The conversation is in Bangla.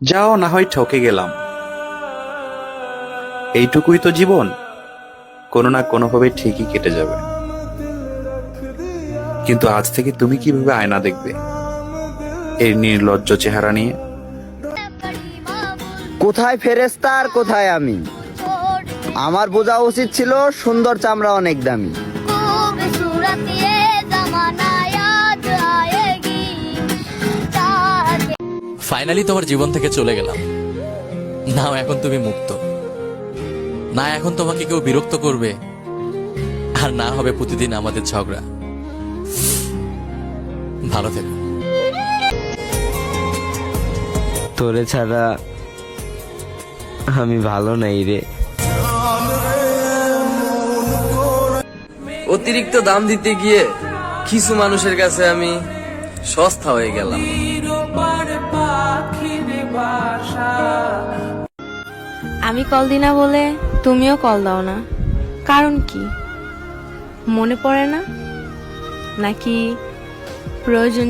যাও, না হয় ঠকে গেলাম, এইটুকুই তো জীবন, কোনো না কোনোভাবে ঠিকই কেটে যাবে। কিন্তু আজ থেকে তুমি কিভাবে আয়না দেখবে এই নির্লজ্জ চেহারা নিয়ে? কোথায় ফেরেশতা আর কোথায় আমি? আমার বোঝা উচিত ছিল সুন্দর চামড়া অনেক দামি। ফাইনালি তোমার জীবন থেকে চলে গেলাম। নাও, এখন তুমি মুক্ত। না এখন তোমাকে কেউ বিরক্ত করবে, আর না হবে প্রতিদিন আমাদের ঝগড়া। ভালো থেকো। তোরে ছাড়া আমি ভালো নাই রে। অতিরিক্ত দাম দিতে গিয়ে কিছু মানুষের কাছে আমি সস্তা হয়ে গেলাম। আমি কল দিই না বলে তুমিও কল দাও না, কারণ কি? মনে পড়ে না, নাকি প্রয়োজন?